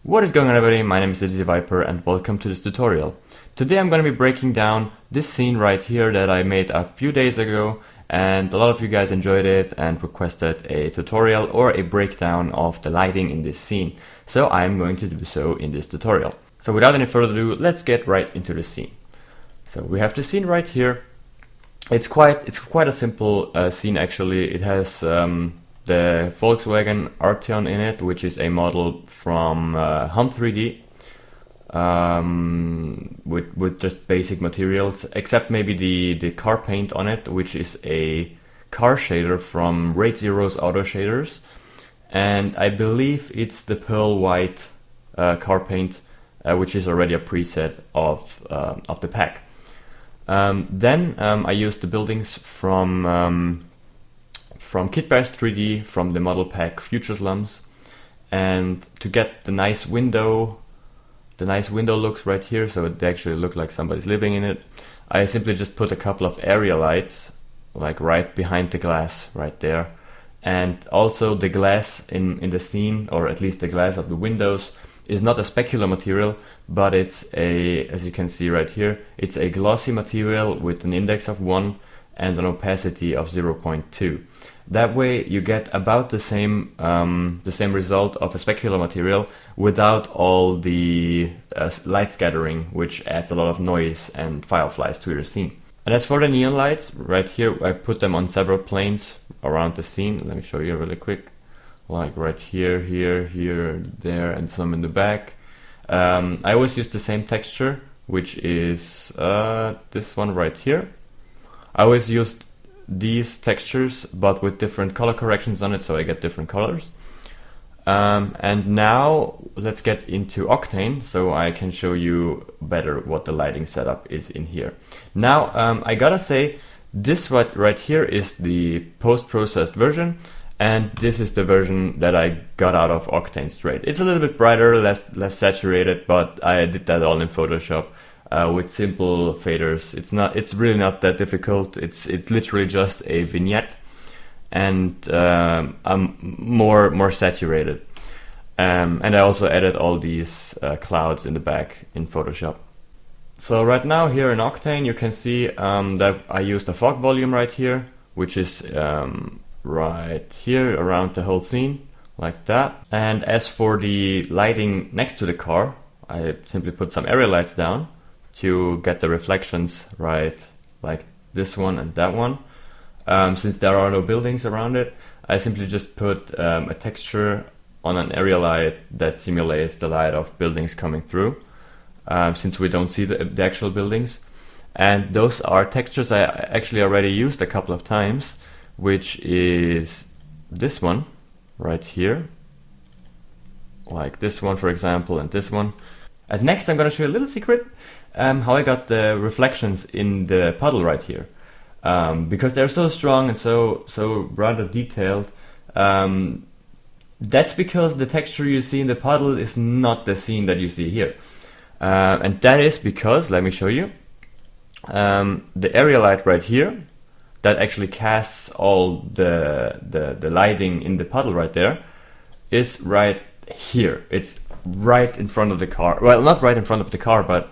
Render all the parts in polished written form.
What is going on, everybody? My name is TheDizzyViper and welcome to this tutorial. Today I'm going to be breaking down this scene right here that I made a few days ago, and a lot of you guys enjoyed it and requested a tutorial or a breakdown of the lighting in this scene. So I'm going to do so in this tutorial. So without any further ado, let's get right into the scene. So we have the scene right here. It's quite a simple scene actually. It has the Volkswagen Arteon in it, which is a model from Hum 3D with just basic materials, except maybe the car paint on it, which is a car shader from Raid Zero's Auto Shaders, and I believe it's the pearl white car paint, which is already a preset of the pack. Then I used the buildings from Kitbears 3D from the model pack Future Slums, and to get the nice window looks right here, so they actually look like somebody's living in it, I simply just put a couple of area lights like right behind the glass right there. And also the glass in the scene, or at least the glass of the windows, is not a specular material, but it's as you can see right here, it's a glossy material with an index of 1 and an opacity of 0.2. That way you get about the same result of a specular material without all the light scattering, which adds a lot of noise and fireflies to your scene. And as for the neon lights, right here I put them on several planes around the scene. Let me show you really quick. Like right here, here, there, and some in the back. I always use the same texture, which is this one right here. I always used these textures, but with different color corrections on it, so I get different colors. And now let's get into Octane, so I can show you better what the lighting setup is in here. Now, I gotta say, this right here is the post-processed version, and this is the version that I got out of Octane straight. It's a little bit brighter, less saturated, but I did that all in Photoshop. With simple faders. It's really not that difficult. It's literally just a vignette, and I'm more saturated. And I also added all these clouds in the back in Photoshop. So right now here in Octane you can see that I used a fog volume right here, which is right here around the whole scene, like that. And as for the lighting next to the car, I simply put some area lights down to get the reflections right, like this one and that one. Since there are no buildings around it, I simply just put a texture on an area light that simulates the light of buildings coming through, since we don't see the actual buildings. And those are textures I actually already used a couple of times, which is this one right here, like this one for example, and this one. And next I'm going to show you a little secret, how I got the reflections in the puddle right here. Because they're so strong and so rather detailed. That's because the texture you see in the puddle is not the scene that you see here. And that is because, let me show you, the area light right here, that actually casts all the lighting in the puddle right there, is right here. It's right in front of the car. Well, not right in front of the car, but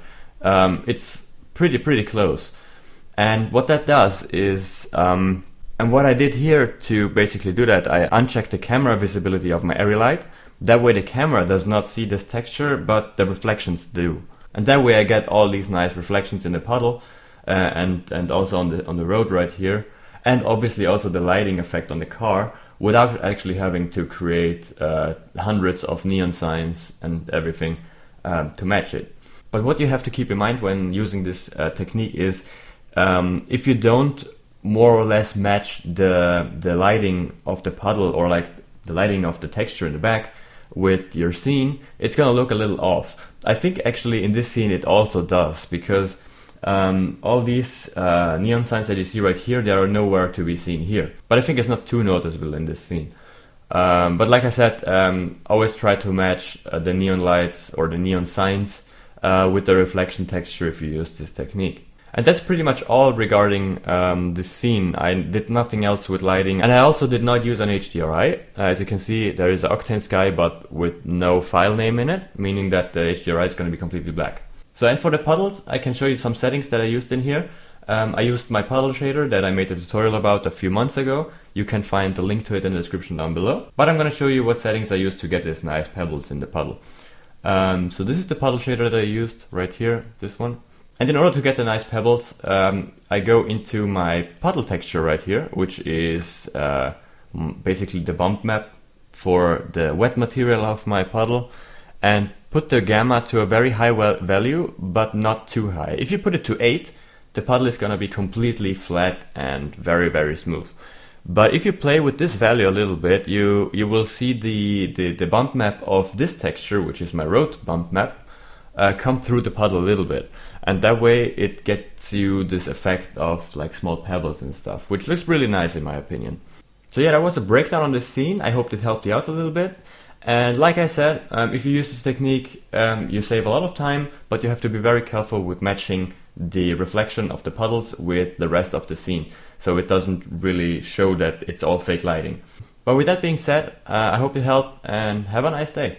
it's pretty close. And what that does is, and what I did here to basically do that, I unchecked the camera visibility of my area light. That way the camera does not see this texture, but the reflections do. And that way I get all these nice reflections in the puddle, and also on the road right here, and obviously also the lighting effect on the car, without actually having to create hundreds of neon signs and everything to match it. But what you have to keep in mind when using this technique is, if you don't more or less match the lighting of the puddle, or like the lighting of the texture in the back with your scene, it's gonna look a little off. I think actually in this scene it also does, because all these neon signs that you see right here, they are nowhere to be seen here. But I think it's not too noticeable in this scene. But like I said, always try to match the neon lights or the neon signs with the reflection texture if you use this technique. And that's pretty much all regarding this scene. I did nothing else with lighting, and I also did not use an HDRI. As you can see, there is an Octane Sky, but with no file name in it, meaning that the HDRI is going to be completely black. So, and for the puddles, I can show you some settings that I used in here. I used my puddle shader that I made a tutorial about a few months ago. You can find the link to it in the description down below. But I'm going to show you what settings I used to get this nice pebbles in the puddle. So this is the puddle shader that I used right here, this one. And in order to get the nice pebbles, I go into my puddle texture right here, which is basically the bump map for the wet material of my puddle, and put the gamma to a very high value, but not too high. If you put it to 8, the puddle is going to be completely flat and very, very smooth. But if you play with this value a little bit, you will see the bump map of this texture, which is my road bump map, come through the puddle a little bit. And that way it gets you this effect of like small pebbles and stuff, which looks really nice in my opinion. So yeah, that was a breakdown on this scene. I hope it helped you out a little bit. And like I said, if you use this technique, you save a lot of time, but you have to be very careful with matching the reflection of the puddles with the rest of the scene, so it doesn't really show that it's all fake lighting. But with that being said, I hope it helped, and have a nice day.